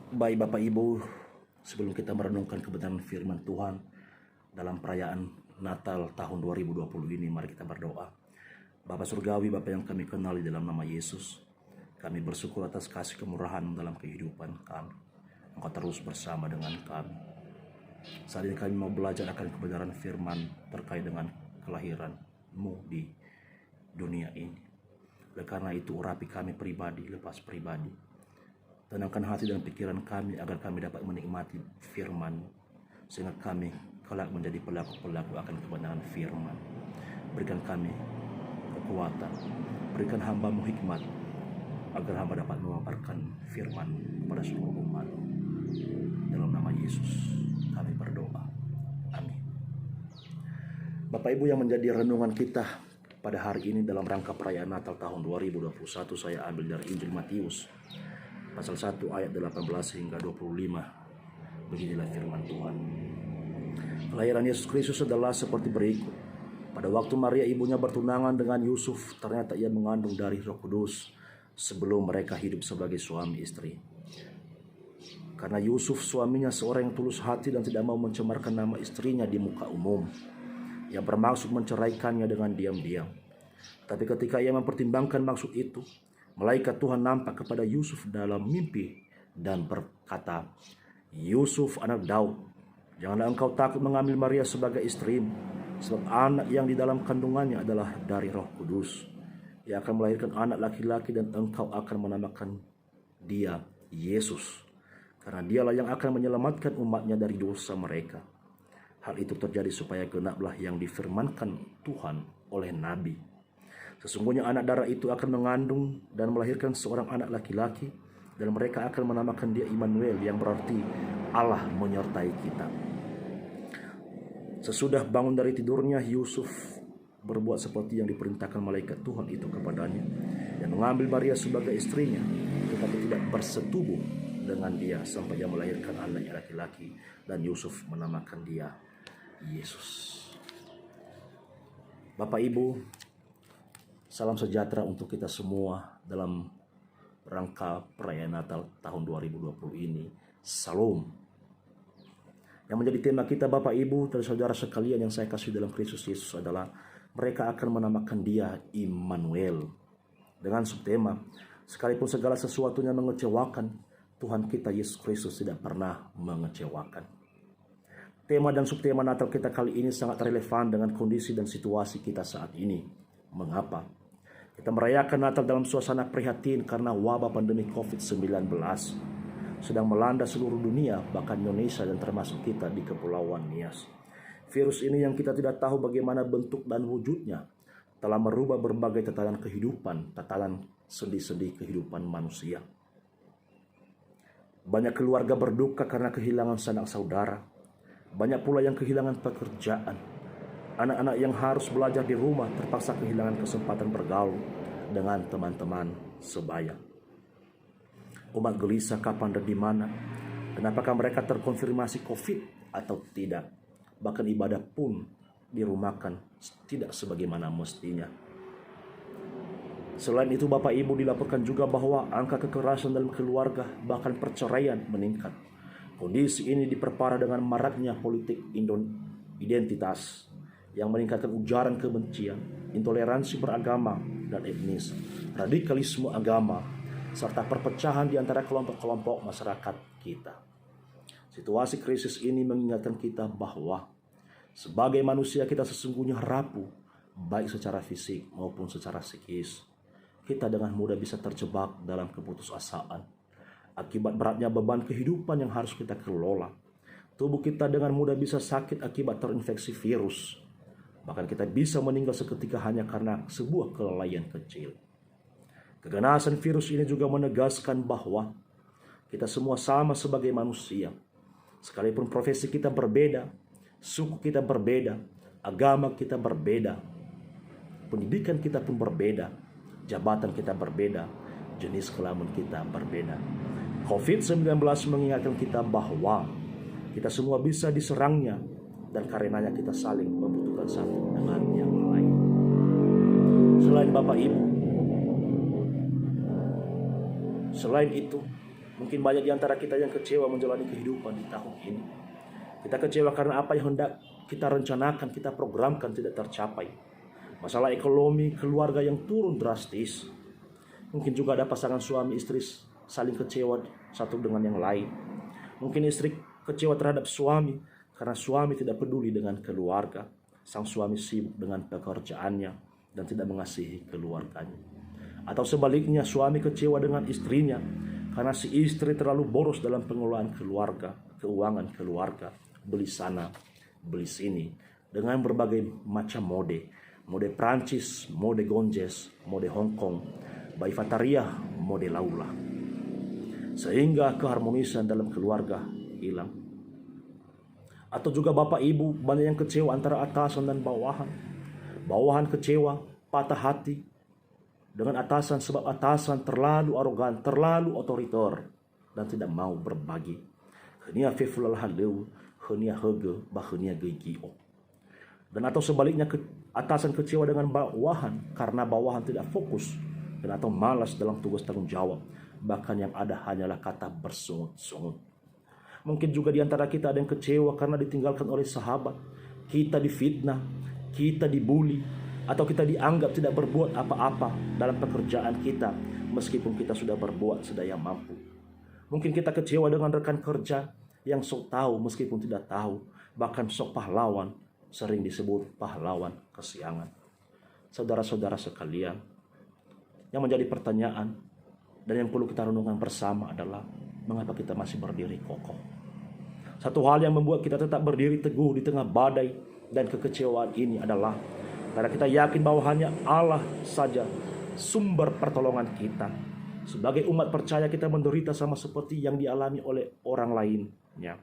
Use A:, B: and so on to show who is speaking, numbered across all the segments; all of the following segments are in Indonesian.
A: Baik Bapak Ibu, sebelum kita merenungkan kebenaran firman Tuhan dalam perayaan Natal tahun 2020 ini, mari kita berdoa. Bapa Surgawi, Bapa yang kami kenali dalam nama Yesus, kami bersyukur atas kasih kemurahan dalam kehidupan kami. Engkau terus bersama dengan kami. Saat ini kami mau belajar akan kebenaran firman terkait dengan kelahiran-Mu di dunia ini. Oleh karena itu, urapi kami pribadi lepas pribadi. Tenangkan hati dan pikiran kami agar kami dapat menikmati firman, sehingga kami kelak menjadi pelaku-pelaku akan kebenaran firman. Berikan kami kekuatan, berikan hamba-Mu hikmat, agar hamba dapat memaparkan firman kepada seluruh umat. Dalam nama Yesus kami berdoa. Amin. Bapak Ibu yang menjadi renungan kita pada hari ini dalam rangka perayaan Natal tahun 2021, saya ambil dari Injil Matius pasal 1 ayat 18 hingga 25. Beginilah firman Tuhan. Kelahiran Yesus Kristus adalah seperti berikut. Pada waktu Maria ibunya bertunangan dengan Yusuf, ternyata ia mengandung dari Roh Kudus sebelum mereka hidup sebagai suami istri. Karena Yusuf suaminya seorang yang tulus hati dan tidak mau mencemarkan nama istrinya di muka umum, yang bermaksud menceraikannya dengan diam-diam. Tapi ketika ia mempertimbangkan maksud itu, malaikat Tuhan nampak kepada Yusuf dalam mimpi dan berkata, "Yusuf anak Daud, janganlah engkau takut mengambil Maria sebagai istrimu, sebab anak yang di dalam kandungannya adalah dari Roh Kudus. Ia akan melahirkan anak laki-laki dan engkau akan menamakan dia Yesus, karena dialah yang akan menyelamatkan umatnya dari dosa mereka." Hal itu terjadi supaya genaplah yang difirmankan Tuhan oleh Nabi. Sesungguhnya anak darah itu akan mengandung dan melahirkan seorang anak laki-laki, dan mereka akan menamakan dia Immanuel, yang berarti Allah menyertai kita. Sesudah bangun dari tidurnya, Yusuf berbuat seperti yang diperintahkan malaikat Tuhan itu kepadanya, dan mengambil Maria sebagai istrinya, tetapi tidak bersetubuh dengan dia sampai dia melahirkan anaknya laki-laki, dan Yusuf menamakan dia Yesus. Bapak Ibu, salam sejahtera untuk kita semua dalam rangka perayaan Natal tahun 2020 ini. Salam. Yang menjadi tema kita Bapak Ibu dan saudara sekalian yang saya kasih dalam Kristus Yesus adalah mereka akan menamakan dia Immanuel. Dengan subtema, sekalipun segala sesuatunya mengecewakan, Tuhan kita Yesus Kristus tidak pernah mengecewakan. Tema dan subtema Natal kita kali ini sangat relevan dengan kondisi dan situasi kita saat ini. Mengapa? Kita merayakan Natal dalam suasana prihatin karena wabah pandemi COVID-19 sedang melanda seluruh dunia, bahkan Indonesia dan termasuk kita di Kepulauan Nias. Virus ini yang kita tidak tahu bagaimana bentuk dan wujudnya telah merubah berbagai tatanan kehidupan, tatanan sendi-sendi kehidupan manusia. Banyak keluarga berduka karena kehilangan sanak saudara. Banyak pula yang kehilangan pekerjaan. Anak-anak yang harus belajar di rumah terpaksa kehilangan kesempatan bergaul dengan teman-teman sebaya. Umat gelisah kapan dan di mana, dan apakah mereka terkonfirmasi COVID atau tidak. Bahkan ibadah pun dirumahkan tidak sebagaimana mestinya. Selain itu Bapak Ibu, dilaporkan juga bahwa angka kekerasan dalam keluarga bahkan perceraian meningkat. Kondisi ini diperparah dengan maraknya politik identitas yang meningkatkan ujaran kebencian, intoleransi beragama dan etnis, radikalisme agama, serta perpecahan di antara kelompok-kelompok masyarakat kita. Situasi krisis ini mengingatkan kita bahwa sebagai manusia kita sesungguhnya rapuh, baik secara fisik maupun secara psikis. Kita dengan mudah bisa terjebak dalam keputusasaan akibat beratnya beban kehidupan yang harus kita kelola. Tubuh kita dengan mudah bisa sakit akibat terinfeksi virus. Bahkan kita bisa meninggal seketika hanya karena sebuah kelalaian kecil. Keganasan virus ini juga menegaskan bahwa kita semua sama sebagai manusia. Sekalipun profesi kita berbeda, suku kita berbeda, agama kita berbeda, pendidikan kita pun berbeda, jabatan kita berbeda, jenis kelamin kita berbeda. COVID-19 mengingatkan kita bahwa kita semua bisa diserangnya, dan karenanya kita saling membutuhkan satu dengan yang lain. Selain Bapak Ibu, selain itu, Mungkin banyak di antara kita yang kecewa menjalani kehidupan di tahun ini. Kita kecewa karena apa yang hendak kita rencanakan, kita programkan tidak tercapai. Masalah ekonomi, keluarga yang turun drastis. Mungkin juga ada pasangan suami istri saling kecewa satu dengan yang lain. Mungkin istri kecewa terhadap suami karena suami tidak peduli dengan keluarga. Sang suami sibuk dengan pekerjaannya dan tidak mengasihi keluarganya. Atau sebaliknya, suami kecewa dengan istrinya karena si istri terlalu boros dalam pengelolaan keluarga, keuangan keluarga, beli sana, beli sini, dengan berbagai macam mode Prancis, mode Gonjes, mode Hong Kong, Bayi Fataria, mode Laula. Sehingga keharmonisan dalam keluarga hilang. Atau juga bapak ibu banyak yang kecewa antara atasan dan bawahan. Bawahan kecewa, patah hati dengan atasan sebab atasan terlalu arogan, terlalu otoriter dan tidak mau berbagi. Henia fefulal haleu, henia hege, bahenia gigio. Dan atau sebaliknya, atasan kecewa dengan bawahan karena bawahan tidak fokus dan atau malas dalam tugas tanggung jawab. Bahkan yang ada hanyalah kata bersungut-sungut. Mungkin juga di antara kita ada yang kecewa karena ditinggalkan oleh sahabat. Kita difitnah, kita dibully, atau kita dianggap tidak berbuat apa-apa dalam pekerjaan kita meskipun kita sudah berbuat sedaya mampu. Mungkin kita kecewa dengan rekan kerja yang sok tahu meskipun tidak tahu, bahkan sok pahlawan, sering disebut pahlawan kesiangan. Saudara-saudara sekalian, yang menjadi pertanyaan dan yang perlu kita renungkan bersama adalah mengapa kita masih berdiri kokoh. Satu hal yang membuat kita tetap berdiri teguh di tengah badai dan kekecewaan ini adalah karena kita yakin bahwa hanya Allah saja sumber pertolongan kita. Sebagai umat percaya kita menderita sama seperti yang dialami oleh orang lainnya.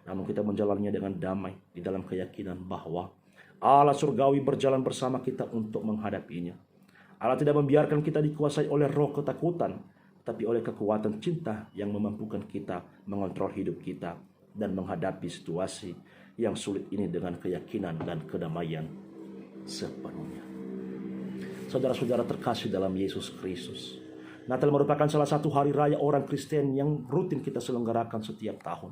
A: Namun kita menjalannya dengan damai di dalam keyakinan bahwa Allah surgawi berjalan bersama kita untuk menghadapinya. Allah tidak membiarkan kita dikuasai oleh roh ketakutan, tapi oleh kekuatan cinta yang memampukan kita mengontrol hidup kita dan menghadapi situasi yang sulit ini dengan keyakinan dan kedamaian sepenuhnya. Saudara-saudara terkasih dalam Yesus Kristus, Natal merupakan salah satu hari raya orang Kristen yang rutin kita selenggarakan setiap tahun.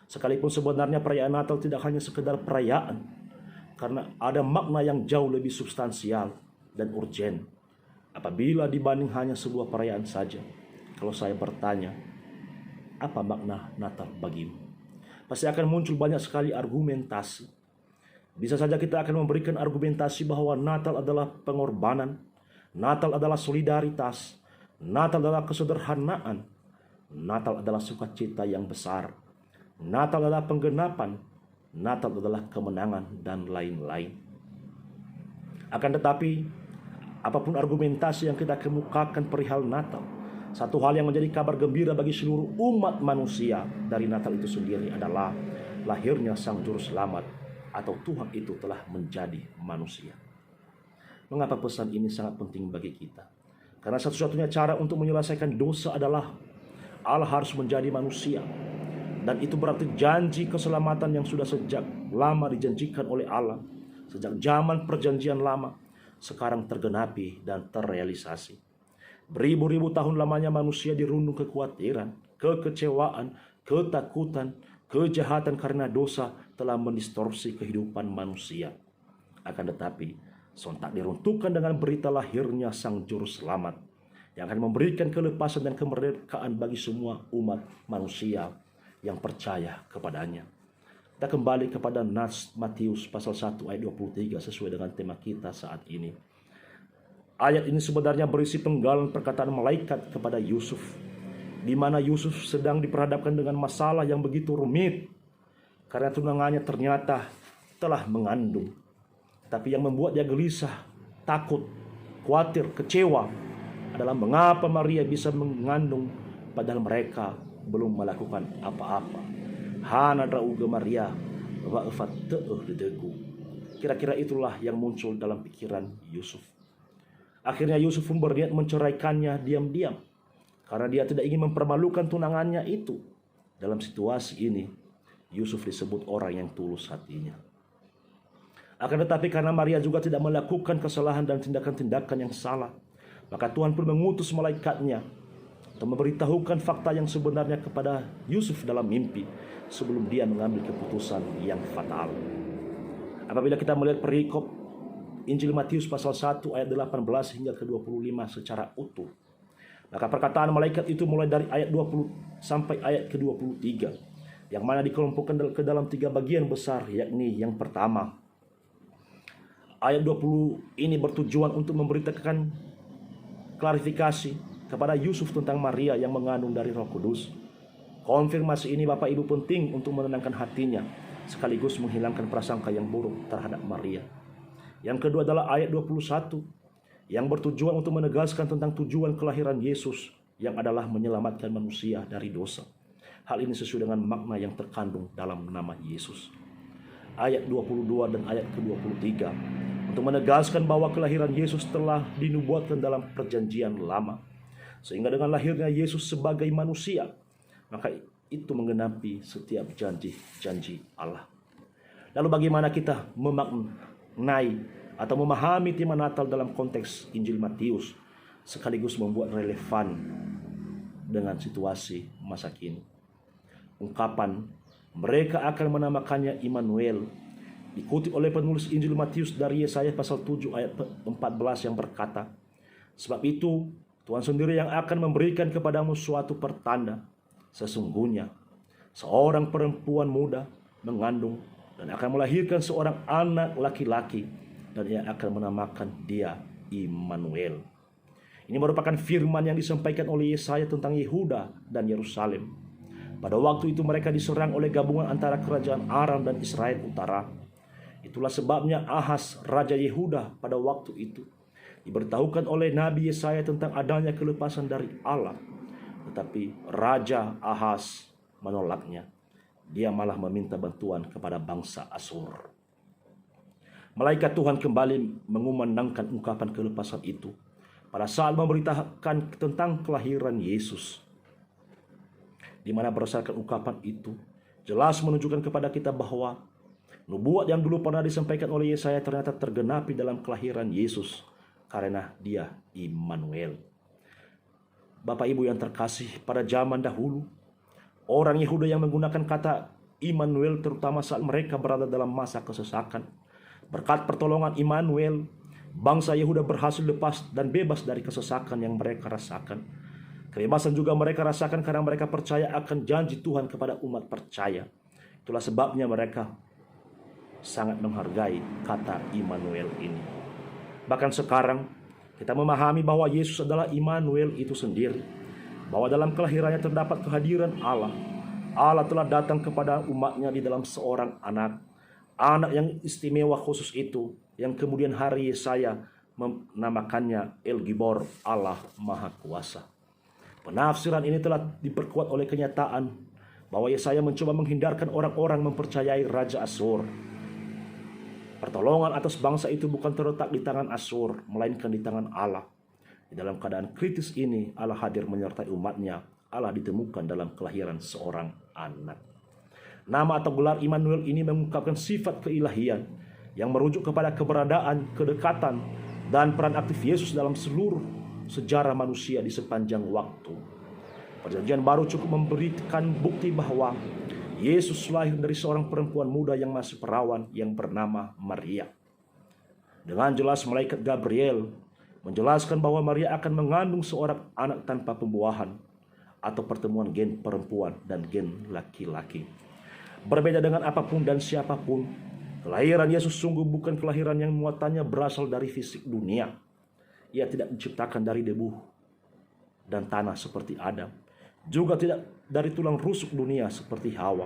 A: Sekalipun sebenarnya perayaan Natal tidak hanya sekedar perayaan, karena ada makna yang jauh lebih substansial dan urgen apabila dibanding hanya sebuah perayaan saja. Kalau saya bertanya, apa makna Natal bagimu? Pasti akan muncul banyak sekali argumentasi. Bisa saja kita akan memberikan argumentasi bahwa Natal adalah pengorbanan, Natal adalah solidaritas, Natal adalah kesederhanaan, Natal adalah sukacita yang besar, Natal adalah penggenapan, Natal adalah kemenangan, dan lain-lain. Akan tetapi, apapun argumentasi yang kita kemukakan perihal Natal, satu hal yang menjadi kabar gembira bagi seluruh umat manusia dari Natal itu sendiri adalah lahirnya Sang Juru Selamat, atau Tuhan itu telah menjadi manusia. Mengapa pesan ini sangat penting bagi kita? Karena satu-satunya cara untuk menyelesaikan dosa adalah Allah harus menjadi manusia. Dan itu berarti janji keselamatan yang sudah sejak lama dijanjikan oleh Allah, sejak zaman perjanjian lama, sekarang tergenapi dan terrealisasi. Beribu-ribu tahun lamanya manusia dirundung kekhawatiran, kekecewaan, ketakutan, kejahatan karena dosa telah mendistorsi kehidupan manusia. Akan tetapi, sontak diruntuhkan dengan berita lahirnya Sang Juru Selamat yang akan memberikan kelepasan dan kemerdekaan bagi semua umat manusia yang percaya kepadanya. Kita kembali kepada Nas Matius pasal 1 ayat 23 sesuai dengan tema kita saat ini. Ayat ini sebenarnya berisi penggalan perkataan malaikat kepada Yusuf, di mana Yusuf sedang diperhadapkan dengan masalah yang begitu rumit karena tunangannya ternyata telah mengandung. Tapi yang membuat dia gelisah, takut, khawatir, kecewa adalah mengapa Maria bisa mengandung padahal mereka belum melakukan apa-apa. Hana drauga Maria wa fatta'uh lidegu. Kira-kira itulah yang muncul dalam pikiran Yusuf. Akhirnya Yusuf pun berniat menceraikannya diam-diam karena dia tidak ingin mempermalukan tunangannya itu. Dalam situasi ini, Yusuf disebut orang yang tulus hatinya. Akan tetapi karena Maria juga tidak melakukan kesalahan dan tindakan-tindakan yang salah, maka Tuhan pun mengutus malaikatnya atau memberitahukan fakta yang sebenarnya kepada Yusuf dalam mimpi sebelum dia mengambil keputusan yang fatal. Apabila kita melihat perikop Injil Matius pasal 1 ayat 18 hingga ke 25 secara utuh, maka perkataan malaikat itu mulai dari ayat 20 sampai ayat ke-23, yang mana dikelompokkan ke dalam 3 bagian besar, yakni yang pertama, ayat 20 ini bertujuan untuk memberitakan klarifikasi kepada Yusuf tentang Maria yang mengandung dari Roh Kudus. Konfirmasi ini Bapak Ibu penting untuk menenangkan hatinya, sekaligus menghilangkan prasangka yang buruk terhadap Maria. Yang kedua adalah ayat 21, yang bertujuan untuk menegaskan tentang tujuan kelahiran Yesus, yang adalah menyelamatkan manusia dari dosa. Hal ini sesuai dengan makna yang terkandung dalam nama Yesus. Ayat 22 dan ayat ke-23 untuk menegaskan bahwa kelahiran Yesus telah dinubuatkan dalam perjanjian lama, sehingga dengan lahirnya Yesus sebagai manusia, maka itu menggenapi setiap janji-janji Allah. Lalu bagaimana kita memaknai atau memahami tema Natal dalam konteks Injil Matius, sekaligus membuat relevan dengan situasi masa kini? Ungkapan mereka akan menamakannya Immanuel dikutip oleh penulis Injil Matius dari Yesaya pasal 7 ayat 14 yang berkata, sebab itu Tuhan sendiri yang akan memberikan kepadamu suatu pertanda, sesungguhnya seorang perempuan muda mengandung dan akan melahirkan seorang anak laki-laki, dan ia akan menamakan dia Immanuel. Ini merupakan firman yang disampaikan oleh Yesaya tentang Yehuda dan Yerusalem. Pada waktu itu mereka diserang oleh gabungan antara kerajaan Aram dan Israel Utara. Itulah sebabnya Ahaz, Raja Yehuda pada waktu itu, diberitahukan oleh Nabi Yesaya tentang adanya kelepasan dari Allah. Tetapi Raja Ahaz menolaknya. Dia malah meminta bantuan kepada bangsa Asyur. Malaikat Tuhan kembali mengumandangkan ungkapan kelepasan itu pada saat memberitakan tentang kelahiran Yesus, di mana berdasarkan ungkapan itu jelas menunjukkan kepada kita bahwa nubuat yang dulu pernah disampaikan oleh Yesaya ternyata tergenapi dalam kelahiran Yesus, karena dia Immanuel. Bapak Ibu yang terkasih, pada zaman dahulu orang Yehuda yang menggunakan kata Immanuel terutama saat mereka berada dalam masa kesesakan. Berkat pertolongan Immanuel, bangsa Yehuda berhasil lepas dan bebas dari kesesakan yang mereka rasakan. Kebebasan juga mereka rasakan karena mereka percaya akan janji Tuhan kepada umat percaya. Itulah sebabnya mereka sangat menghargai kata Immanuel ini. Bahkan sekarang kita memahami bahwa Yesus adalah Immanuel itu sendiri, bahwa dalam kelahirannya terdapat kehadiran Allah. Allah telah datang kepada umatnya di dalam seorang anak yang istimewa khusus itu, yang kemudian hari Yesaya menamakannya El Gibor, Allah Maha Kuasa. Penafsiran ini telah diperkuat oleh kenyataan bahwa Yesaya mencoba menghindarkan orang-orang mempercayai Raja Asyur. Pertolongan atas bangsa itu bukan terletak di tangan Asyur, melainkan di tangan Allah. Di dalam keadaan kritis ini, Allah hadir menyertai umatnya. Allah ditemukan dalam kelahiran seorang anak. Nama atau gelar Immanuel ini mengungkapkan sifat keilahian yang merujuk kepada keberadaan, kedekatan, dan peran aktif Yesus dalam seluruh sejarah manusia di sepanjang waktu. Perjanjian Baru cukup memberikan bukti bahwa Yesus lahir dari seorang perempuan muda yang masih perawan yang bernama Maria. Dengan jelas malaikat Gabriel menjelaskan bahwa Maria akan mengandung seorang anak tanpa pembuahan, atau pertemuan gen perempuan dan gen laki-laki. Berbeda dengan apapun dan siapapun, kelahiran Yesus sungguh bukan kelahiran yang muatannya berasal dari fisik dunia. Ia tidak diciptakan dari debu dan tanah seperti Adam, juga tidak dari tulang rusuk dunia seperti Hawa.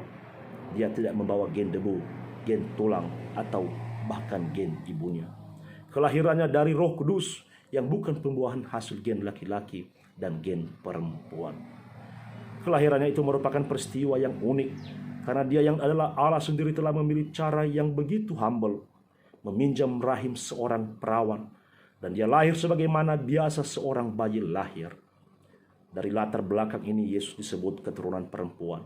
A: Dia tidak membawa gen debu, gen tulang, atau bahkan gen ibunya. Kelahirannya dari Roh Kudus yang bukan pembuahan hasil gen laki-laki dan gen perempuan. Kelahirannya itu merupakan peristiwa yang unik, karena dia yang adalah Allah sendiri telah memilih cara yang begitu humble, meminjam rahim seorang perawan, dan dia lahir sebagaimana biasa seorang bayi lahir. Dari latar belakang ini Yesus disebut keturunan perempuan.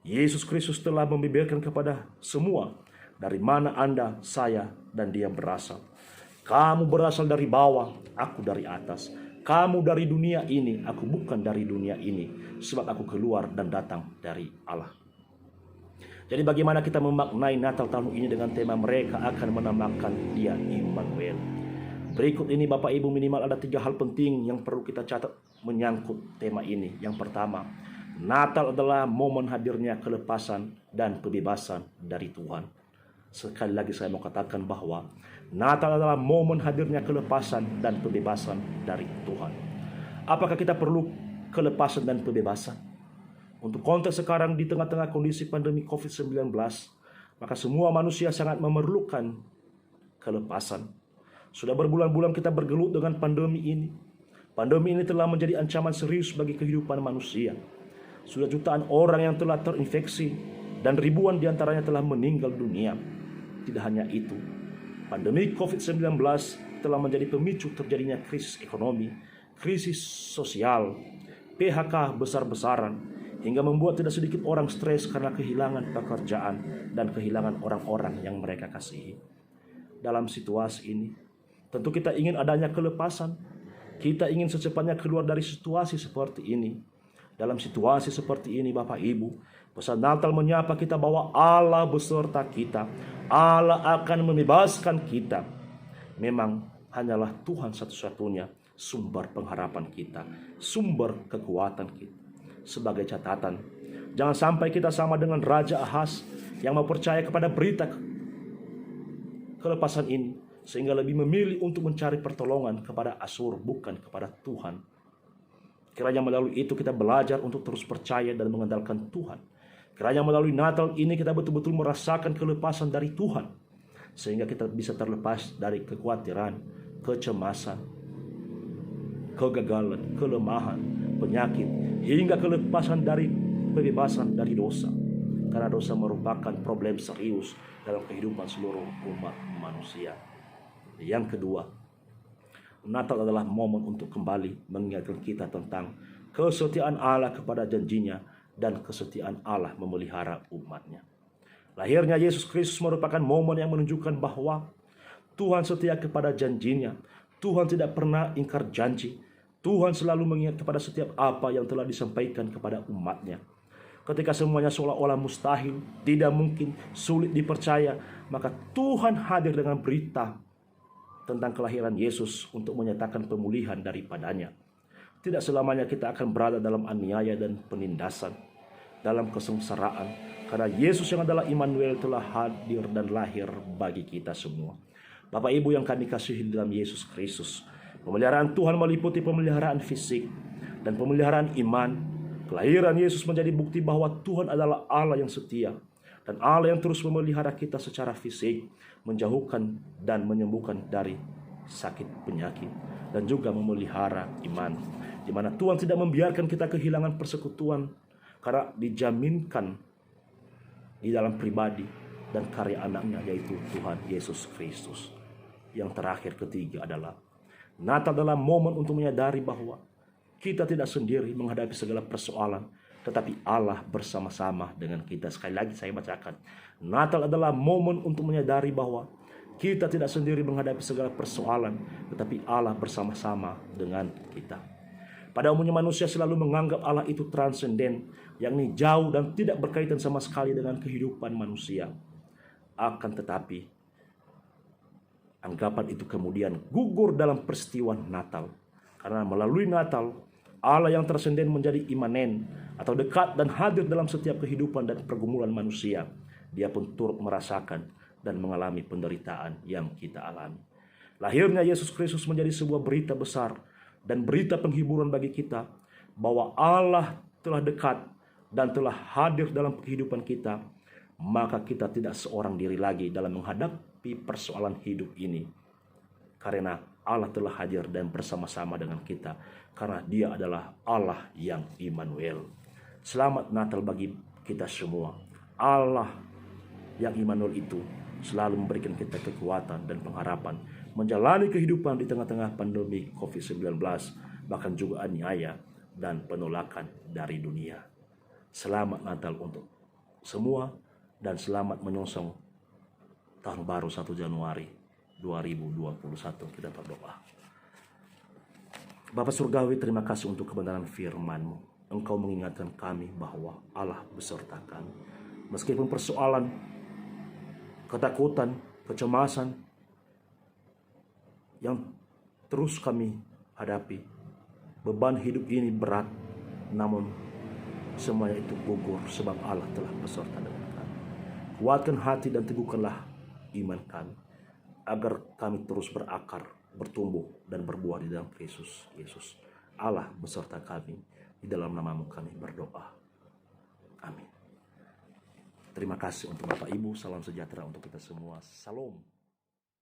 A: Yesus Kristus telah membeberkan kepada semua dari mana Anda, saya, dan dia berasal. Kamu berasal dari bawah, aku dari atas. Kamu dari dunia ini, aku bukan dari dunia ini, sebab aku keluar dan datang dari Allah. Jadi bagaimana kita memaknai Natal tahun ini dengan tema mereka akan menamakan Dia Immanuel. Berikut ini Bapak Ibu, minimal ada 3 hal penting yang perlu kita catat menyangkut tema ini. Yang pertama, Natal adalah momen hadirnya kelepasan dan kebebasan dari Tuhan. Sekali lagi saya mau katakan bahwa Natal adalah momen hadirnya kelepasan dan kebebasan dari Tuhan. Apakah kita perlu kelepasan dan kebebasan? Untuk konteks sekarang di tengah-tengah kondisi pandemi COVID-19, maka semua manusia sangat memerlukan kelepasan. Sudah berbulan-bulan kita bergelut dengan pandemi ini. Pandemi ini telah menjadi ancaman serius bagi kehidupan manusia. Sudah jutaan orang yang telah terinfeksi dan ribuan diantaranya telah meninggal dunia. Tidak hanya itu, pandemi COVID-19 telah menjadi pemicu terjadinya krisis ekonomi, krisis sosial, PHK besar-besaran, hingga membuat tidak sedikit orang stres karena kehilangan pekerjaan dan kehilangan orang-orang yang mereka kasihi. Dalam situasi ini, tentu kita ingin adanya kelepasan. Kita ingin secepatnya keluar dari situasi seperti ini. Dalam situasi seperti ini, Bapak Ibu, pesan Natal menyapa kita bahwa Allah beserta kita. Allah akan membebaskan kita. Memang hanyalah Tuhan satu-satunya sumber pengharapan kita, sumber kekuatan kita. Sebagai catatan, jangan sampai kita sama dengan Raja Ahaz yang mau percaya kepada berita kelepasan ini, sehingga lebih memilih untuk mencari pertolongan kepada Asyur, bukan kepada Tuhan. Kiranya melalui itu kita belajar untuk terus percaya dan mengandalkan Tuhan. Kiranya melalui Natal ini kita betul-betul merasakan kelepasan dari Tuhan, sehingga kita bisa terlepas dari kekhawatiran, kecemasan, kegagalan, kelemahan, penyakit, hingga kelepasan dari kebebasan dari dosa. Karena dosa merupakan problem serius dalam kehidupan seluruh umat manusia. Yang kedua, Natal adalah momen untuk kembali mengingatkan kita tentang kesetiaan Allah kepada janjinya dan kesetiaan Allah memelihara umatnya. Lahirnya Yesus Kristus merupakan momen yang menunjukkan bahwa Tuhan setia kepada janjinya. Tuhan tidak pernah ingkar janji. Tuhan selalu mengingat kepada setiap apa yang telah disampaikan kepada umatnya. Ketika semuanya seolah-olah mustahil, tidak mungkin, sulit dipercaya, maka Tuhan hadir dengan berita tentang kelahiran Yesus untuk menyatakan pemulihan daripadanya. Tidak selamanya kita akan berada dalam aniaya dan penindasan, dalam kesengsaraan, karena Yesus yang adalah Immanuel telah hadir dan lahir bagi kita semua. Bapak Ibu yang kami kasihi dalam Yesus Kristus, pemeliharaan Tuhan meliputi pemeliharaan fisik dan pemeliharaan iman. Kelahiran Yesus menjadi bukti bahwa Tuhan adalah Allah yang setia dan Allah yang terus memelihara kita secara fisik, menjauhkan dan menyembuhkan dari sakit penyakit, dan juga memelihara iman, di mana Tuhan tidak membiarkan kita kehilangan persekutuan karena dijaminkan di dalam pribadi dan karya anaknya, yaitu Tuhan Yesus Kristus. Yang terakhir, ketiga adalah Natal adalah momen untuk menyadari bahwa kita tidak sendiri menghadapi segala persoalan, tetapi Allah bersama-sama dengan kita. Sekali lagi saya bacakan. Natal adalah momen untuk menyadari bahwa kita tidak sendiri menghadapi segala persoalan, tetapi Allah bersama-sama dengan kita. Pada umumnya manusia selalu menganggap Allah itu transenden, yakni jauh dan tidak berkaitan sama sekali dengan kehidupan manusia. Akan tetapi, anggapan itu kemudian gugur dalam peristiwa Natal. Karena melalui Natal, Allah yang transenden menjadi imanen atau dekat dan hadir dalam setiap kehidupan dan pergumulan manusia. Dia pun turut merasakan dan mengalami penderitaan yang kita alami. Lahirnya Yesus Kristus menjadi sebuah berita besar dan berita penghiburan bagi kita bahwa Allah telah dekat dan telah hadir dalam kehidupan kita. Maka kita tidak seorang diri lagi dalam menghadapi persoalan hidup ini, karena Allah telah hadir dan bersama-sama dengan kita, karena Dia adalah Allah yang Immanuel. Selamat Natal bagi kita semua. Allah yang Immanuel itu selalu memberikan kita kekuatan dan pengharapan menjalani kehidupan di tengah-tengah pandemi COVID-19, bahkan juga aniaya dan penolakan dari dunia. Selamat Natal untuk semua dan selamat menyongsong tahun baru 1 Januari 2021. Kita berdoa. Bapa Surgawi, terima kasih untuk kebenaran firman-Mu. Engkau mengingatkan kami bahwa Allah beserta kami. Meskipun persoalan, ketakutan, kecemasan yang terus kami hadapi, beban hidup ini berat, namun semuanya itu gugur sebab Allah telah beserta dengan kami. Kuatkan hati dan teguhkanlah iman kami, agar kami terus berakar, bertumbuh, dan berbuah di dalam Kristus Yesus. Allah beserta kami, di dalam nama-Mu kami berdoa. Amin. Terima kasih untuk Bapak Ibu, salam sejahtera untuk kita semua. Salam.